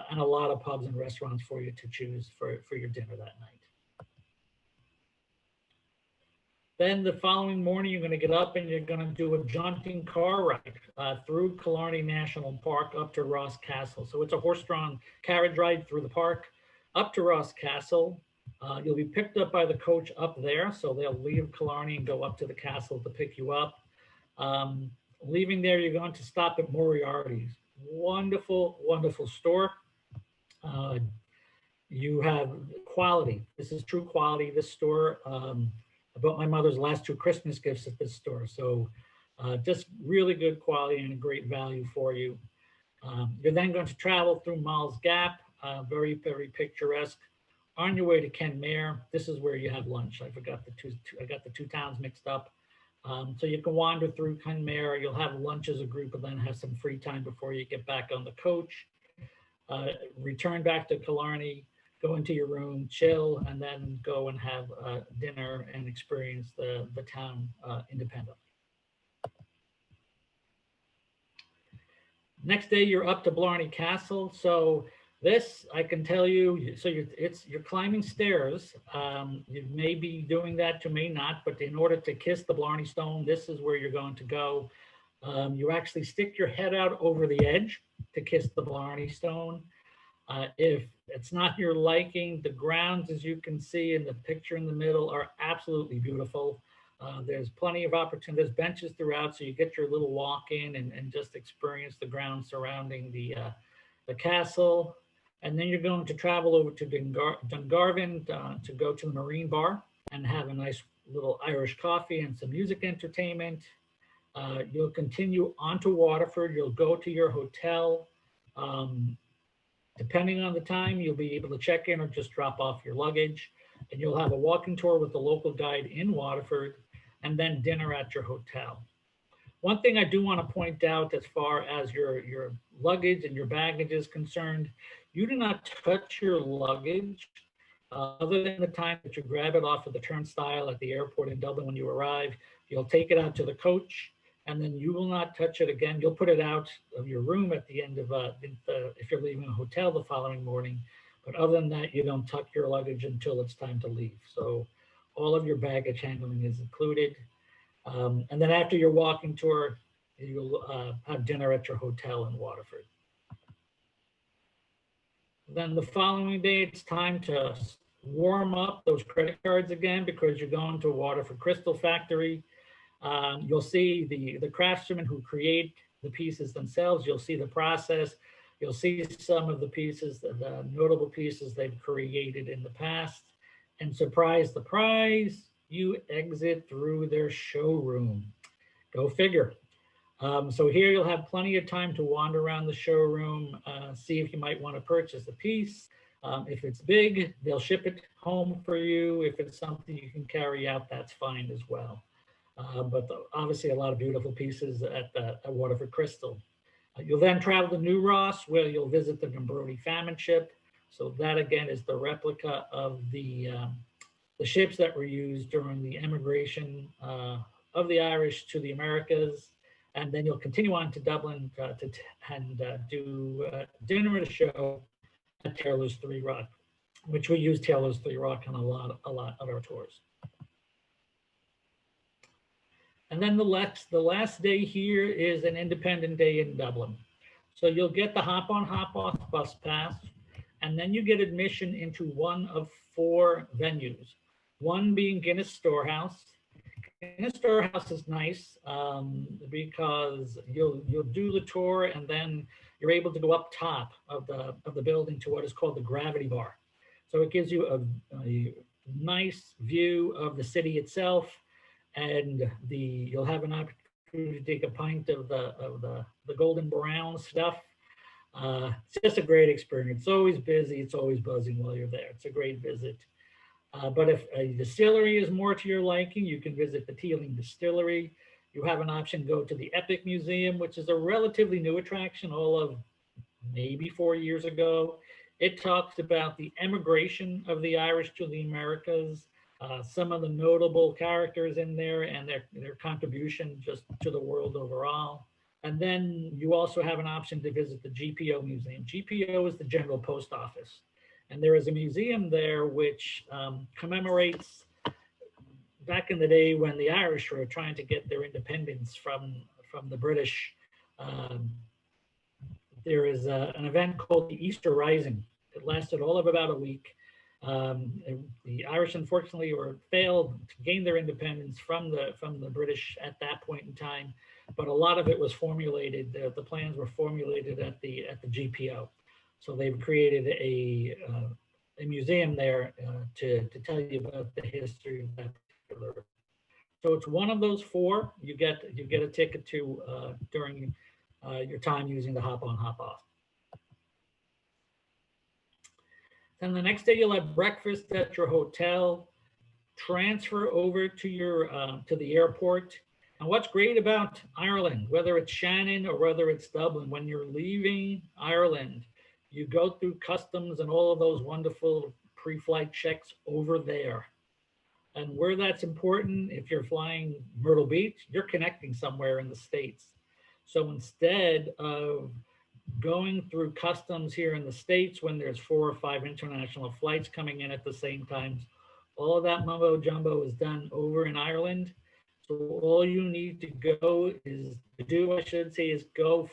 and a lot of pubs and restaurants for you to choose for your dinner that night. Then the following morning, you're going to get up and you're going to do a jaunting car ride through Killarney National Park up to Ross Castle. So it's a horse-drawn carriage ride through the park up to Ross Castle. You'll be picked up by the coach up there. So they'll leave Killarney and go up to the castle to pick you up. Leaving there, you're going to stop at Moriarty's. Wonderful, wonderful store. You have quality. This is true quality, this store. I bought my mother's last 2 Christmas gifts at this store. So just really good quality and a great value for you. You're then going to travel through Malls Gap, very, very picturesque. On your way to Kenmare, this is where you have lunch. I got the two towns mixed up. So you can wander through Kenmare. You'll have lunch as a group and then have some free time before you get back on the coach. Return back to Killarney, go into your room, chill, and then go and have dinner and experience the town independently. Next day, you're up to Blarney Castle. So this, I can tell you, so you're climbing stairs. You may be doing that, you may not, but in order to kiss the Blarney Stone, this is where you're going to go. You actually stick your head out over the edge to kiss the Blarney Stone. If it's not your liking, the grounds, as you can see in the picture in the middle, are absolutely beautiful. There's plenty of opportunity. There's benches throughout, so you get your little walk in and just experience the grounds surrounding the castle. And then you're going to travel over to Dungarvan to go to the Marine Bar and have a nice little Irish coffee and some music entertainment. You'll continue on to Waterford. You'll go to your hotel. Depending on the time, you'll be able to check in or just drop off your luggage. And you'll have a walking tour with the local guide in Waterford and then dinner at your hotel. One thing I do want to point out as far as your luggage and your baggage is concerned, you do not touch your luggage other than the time that you grab it off of the turnstile at the airport in Dublin when you arrive. You'll take it out to the coach and then you will not touch it again. You'll put it out of your room at the end of, if you're leaving a hotel the following morning. But other than that, you don't tuck your luggage until it's time to leave. So all of your baggage handling is included. And then after your walking tour, you'll have dinner at your hotel in Waterford. Then the following day, it's time to warm up those credit cards again because you're going to Waterford Crystal Factory. You'll see the craftsmen who create the pieces themselves. You'll see the process. You'll see some of the pieces, the notable pieces they've created in the past. And surprise, surprise, you exit through their showroom. Go figure. So here you'll have plenty of time to wander around the showroom, see if you might want to purchase a piece. If it's big, they'll ship it home for you. If it's something you can carry out, that's fine as well. But obviously a lot of beautiful pieces at Waterford Crystal. You'll then travel to New Ross, where you'll visit the Gombrony Famine Ship. So that again is the replica of the ships that were used during the emigration of the Irish to the Americas. And then you'll continue on to Dublin do dinner at a show at Taylor's Three Rock, which we use Taylor's Three Rock on a lot of our tours. And then the last day here is an independent day in Dublin. So you'll get the hop on, hop off bus pass, and then you get admission into one of 4 venues. One being Guinness Storehouse. Guinness Storehouse is nice because you'll do the tour, and then you're able to go up top of the building to what is called the Gravity Bar. So it gives you a nice view of the city itself, and you'll have an opportunity to take a pint of the golden brown stuff. It's just a great experience. It's always busy. It's always buzzing while you're there. It's a great visit. But if a distillery is more to your liking, you can visit the Teeling Distillery. You have an option to go to the Epic Museum, which is a relatively new attraction, all of maybe 4 years ago. It talks about the emigration of the Irish to the Americas, some of the notable characters in there and their contribution just to the world overall. And then you also have an option to visit the GPO Museum. GPO is the General Post Office. And there is a museum there which commemorates back in the day when the Irish were trying to get their independence from the British. There is an event called the Easter Rising. It lasted all of about a week. The Irish, unfortunately, failed to gain their independence from the British at that point in time, but a lot of it was formulated. The plans were formulated at the GPO, so they've created a museum there to tell you about the history of that particular. So it's one of those 4 you get a ticket to during your time using the hop on, hop off. Then the next day you'll have breakfast at your hotel, transfer over to your to the airport. And what's great about Ireland, whether it's Shannon or whether it's Dublin, when you're leaving Ireland, you go through customs and all of those wonderful pre-flight checks over there. And where that's important, if you're flying Myrtle Beach, you're connecting somewhere in the States. So instead of going through customs here in the States when there's 4 or 5 international flights coming in at the same time, all of that mumbo jumbo is done over in Ireland. So all you need to go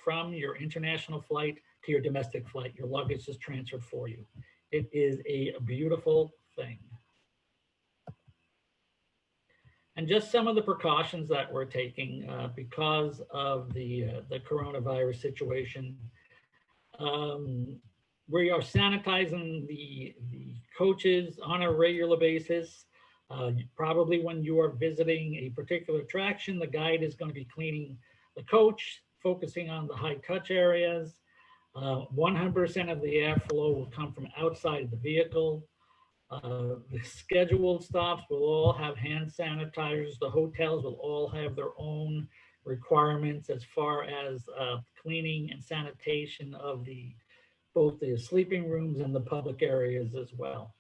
from your international flight to your domestic flight. Your luggage is transferred for you. It is a beautiful thing. And just some of the precautions that we're taking because of the coronavirus situation. We are sanitizing the coaches on a regular basis. Probably when you are visiting a particular attraction, the guide is going to be cleaning the coach, focusing on the high touch areas. 100% of the airflow will come from outside of the vehicle. The scheduled stops will all have hand sanitizers. The hotels will all have their own requirements as far as cleaning and sanitation of both the sleeping rooms and the public areas as well.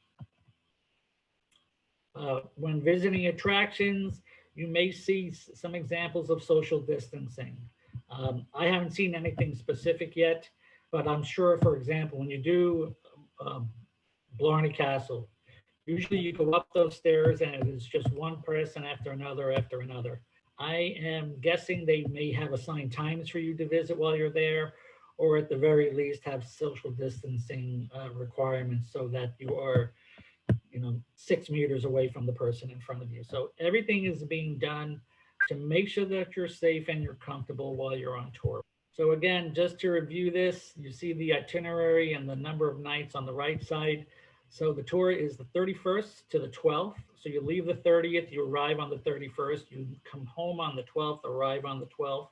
When visiting attractions, you may see some examples of social distancing. I haven't seen anything specific yet, but I'm sure, for example, when you do Blarney Castle, usually you go up those stairs and it is just one person after another after another. I am guessing they may have assigned times for you to visit while you're there, or at the very least have social distancing requirements so that you are 6 meters away from the person in front of you. So everything is being done to make sure that you're safe and you're comfortable while you're on tour. So again, just to review this, you see the itinerary and the number of nights on the right side. So the tour is the 31st to the 12th. So you leave the 30th, you arrive on the 31st, you come home on the 12th, arrive on the 12th.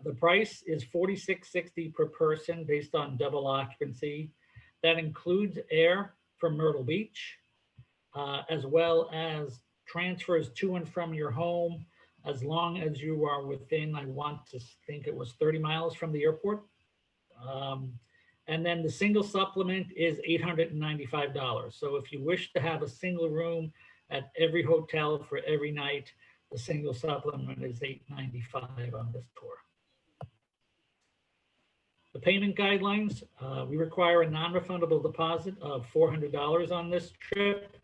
The price is $46.60 per person based on double occupancy. That includes air from Myrtle Beach, as well as transfers to and from your home, as long as you are within, I want to think it was 30 miles from the airport. And then the single supplement is $895. So if you wish to have a single room at every hotel for every night, the single supplement is $895 on this tour. The payment guidelines, we require a non-refundable deposit of $400 on this trip,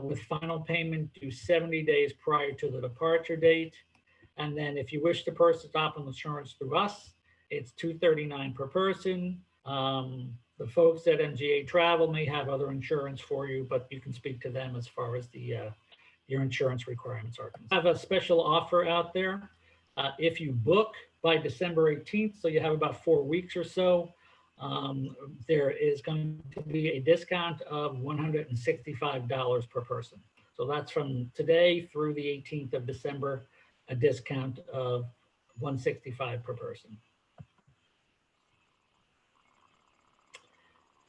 with final payment due 70 days prior to the departure date. And then if you wish to purchase optional insurance through us, it's $239 per person. The folks at MGA Travel may have other insurance for you, but you can speak to them as far as your insurance requirements are concerned. I have a special offer out there. If you book by December 18th, so you have about 4 weeks or so, there is going to be a discount of $165 per person. So that's from today through the 18th of December, a discount of $165 per person.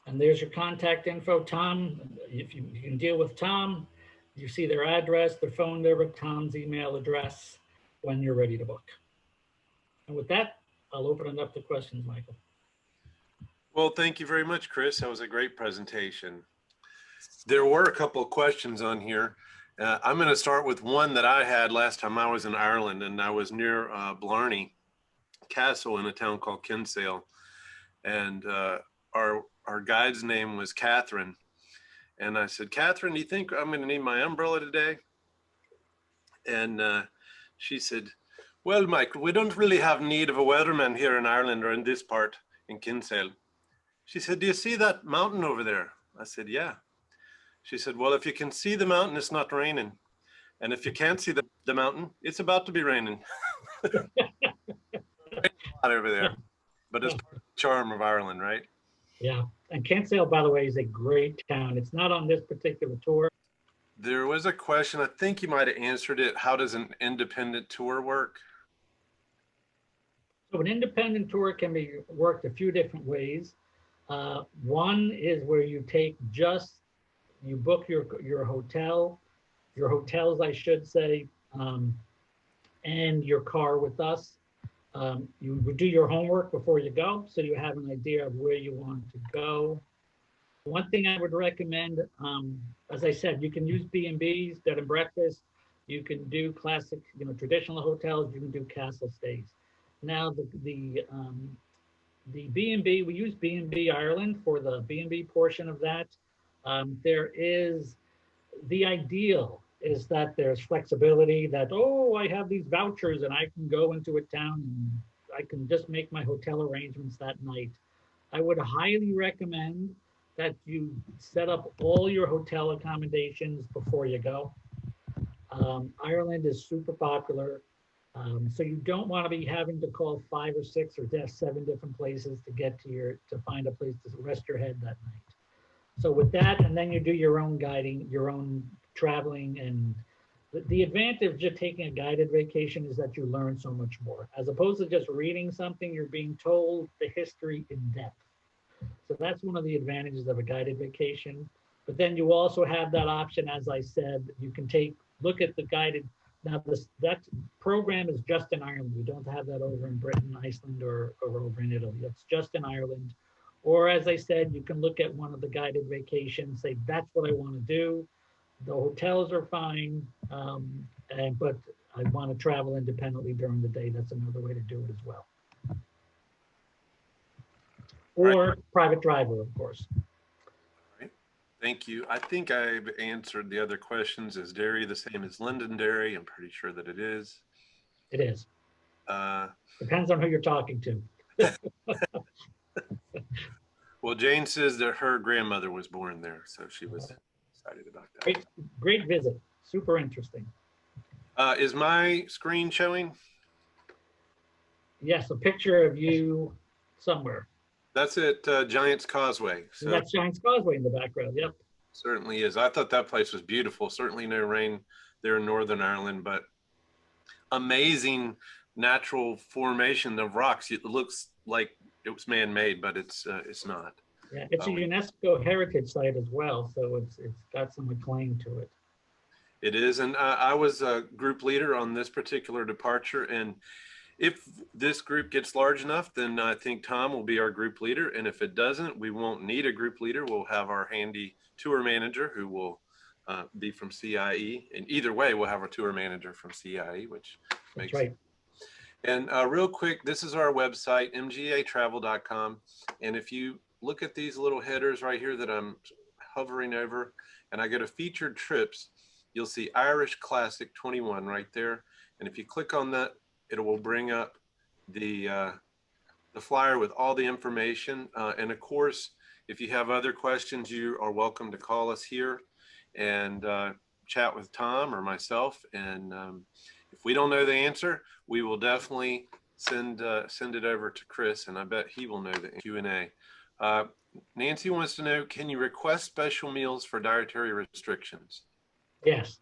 And there's your contact info. Tom, if you can deal with Tom, you see their address, their phone number, Tom's email address when you're ready to book. And with that, I'll open it up to questions, Michael. Well, thank you very much, Chris. That was a great presentation. There were a couple of questions on here. I'm going to start with one that I had last time I was in Ireland, and I was near Blarney Castle in a town called Kinsale. And our guide's name was Catherine. And I said, Catherine, do you think I'm going to need my umbrella today? And she said, well, Michael, we don't really have need of a weatherman here in Ireland or in this part in Kinsale. She said, do you see that mountain over there? I said, yeah. She said, well, if you can see the mountain, it's not raining. And if you can't see the mountain, it's about to be raining. Over there. But it's part of the charm of Ireland, right? Yeah. And Kinsale, by the way, is a great town. It's not on this particular tour. There was a question, I think you might have answered it. How does an independent tour work? So an independent tour can be worked a few different ways. One is where you book your hotels, I should say, and your car with us. You would do your homework before you go, so you have an idea of where you want to go. One thing I would recommend, as I said, you can use B&Bs, bed and breakfast. You can do classic, traditional hotels. You can do castle stays. Now the B&B, we use B&B Ireland for the B&B portion of that. The ideal is that there's flexibility that, oh, I have these vouchers and I can go into a town and I can just make my hotel arrangements that night. I would highly recommend that you set up all your hotel accommodations before you go. Ireland is super popular. So you don't want to be having to call 5 or 6 or 7 different places to get to find a place to rest your head that night. So with that, and then you do your own guiding, your own traveling, and the advantage of taking a guided vacation is that you learn so much more. As opposed to just reading something, you're being told the history in depth. So that's one of the advantages of a guided vacation. But then you also have that option, as I said, you can look at the guided. Now that program is just in Ireland. We don't have that over in Britain, Iceland, or over in Italy. It's just in Ireland. Or as I said, you can look at one of the guided vacations, say, that's what I want to do. The hotels are fine, but I want to travel independently during the day. That's another way to do it as well. Or private driver, of course. Thank you. I think I've answered the other questions. Is Derry the same as Londonderry? I'm pretty sure that it is. It is. Depends on who you're talking to. Well, Jane says that her grandmother was born there, so she was excited about that. Great visit. Super interesting. Is my screen showing? Yes, a picture of you somewhere. That's at Giant's Causeway. So that's Giant's Causeway in the background, yep. Certainly is. I thought that place was beautiful. Certainly no rain there in Northern Ireland, but amazing natural formation of rocks. It looks like it was man-made, but it's not. Yeah, it's a UNESCO heritage site as well, so it's got some acclaim to it. It is, and I was a group leader on this particular departure, and If this group gets large enough, then I think Tom will be our group leader. And if it doesn't, we won't need a group leader. We'll have our handy tour manager who will be from CIE. And either way, we'll have our tour manager from CIE, which That's makes right. And real quick, this is our website, mgatravel.com. And if you look at these little headers right here that I'm hovering over, and I go to featured trips, you'll see Irish Classic 21 right there. And if you click on that, it will bring up the flyer with all the information. And of course, if you have other questions, you are welcome to call us here and chat with Tom or myself. And if we don't know the answer, we will definitely send it over to Chris, and I bet he will know the Q&A. Nancy wants to know, can you request special meals for dietary restrictions? Yes.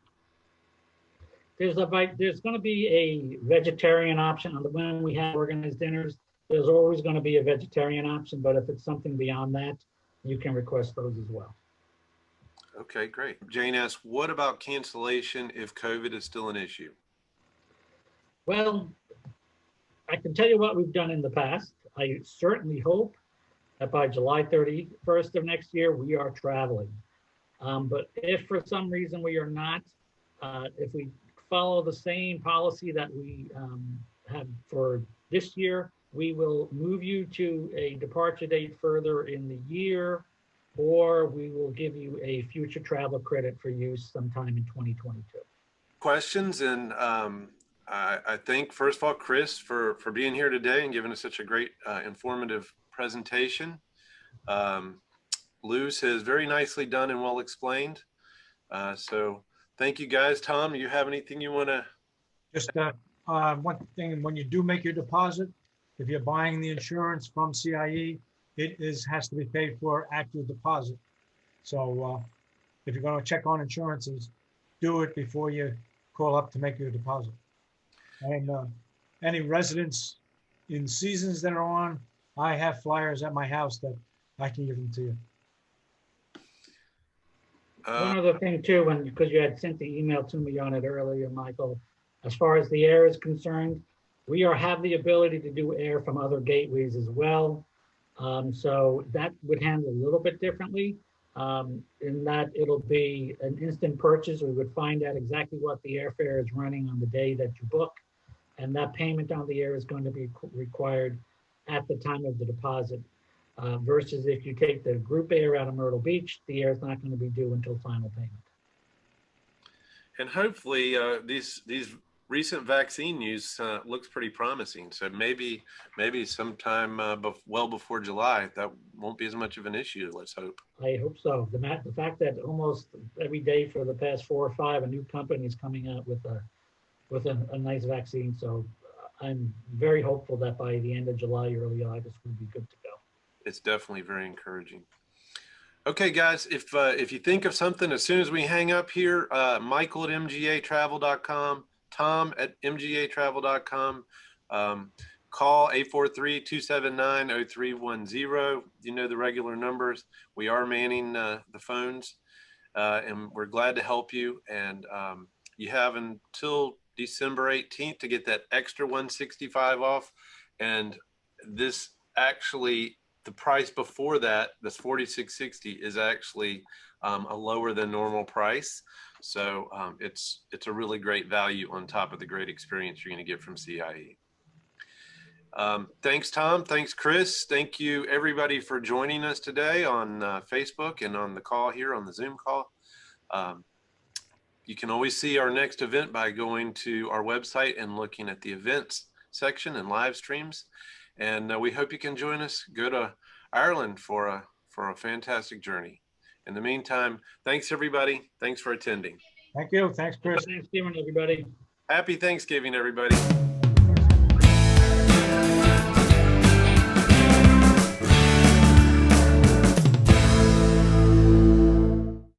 There's going to be a vegetarian option on when we have organized dinners. There's always going to be a vegetarian option, but if it's something beyond that, you can request those as well. Okay, great. Jane asks, what about cancellation if COVID is still an issue? Well, I can tell you what we've done in the past. I certainly hope that by July 31st of next year, we are traveling. But if for some reason we are not, if we follow the same policy that we had for this year, we will move you to a departure date further in the year, or we will give you a future travel credit for use sometime in 2022. Questions, and I thank, first of all, Chris for being here today and giving us such a great informative presentation. Luz has very nicely done and well explained. So thank you guys. Tom, you have anything you want to? Just one thing, when you do make your deposit, if you're buying the insurance from CIE, it has to be paid for at your deposit. So if you're going to check on insurances, do it before you call up to make your deposit. And any residents in seasons that are on, I have flyers at my house that I can give them to you. One other thing too, because you had sent the email to me on it earlier, Michael, as far as the air is concerned, we have the ability to do air from other gateways as well. So that would handle a little bit differently in that it'll be an instant purchase. We would find out exactly what the airfare is running on the day that you book. And that payment on the air is going to be required at the time of the deposit. Versus if you take the group air out of Myrtle Beach, the air is not going to be due until final payment. And hopefully these recent vaccine news looks pretty promising. So maybe sometime well before July, that won't be as much of an issue. Let's hope. I hope so. The fact that almost every day for the past 4 or 5, a new company is coming out with a nice vaccine. So I'm very hopeful that by the end of July, early August, we'll be good to go. It's definitely very encouraging. Okay, guys, if you think of something as soon as we hang up here, Michael at mgatravel.com, Tom at mgatravel.com, call 843-279-0310. You know the regular numbers. We are manning the phones, and we're glad to help you. And you have until December 18th to get that extra $165 off. And this actually, the price before that, this $46.60, is actually a lower than normal price. So it's a really great value on top of the great experience you're going to get from CIE. Thanks, Tom. Thanks, Chris. Thank you, everybody, for joining us today on Facebook and on the call here on the Zoom call. You can always see our next event by going to our website and looking at the events section and live streams. And we hope you can join us. Go to Ireland for a fantastic journey. In the meantime, thanks, everybody. Thanks for attending. Thank you. Thanks, Chris. Happy Thanksgiving, everybody. Happy Thanksgiving, everybody.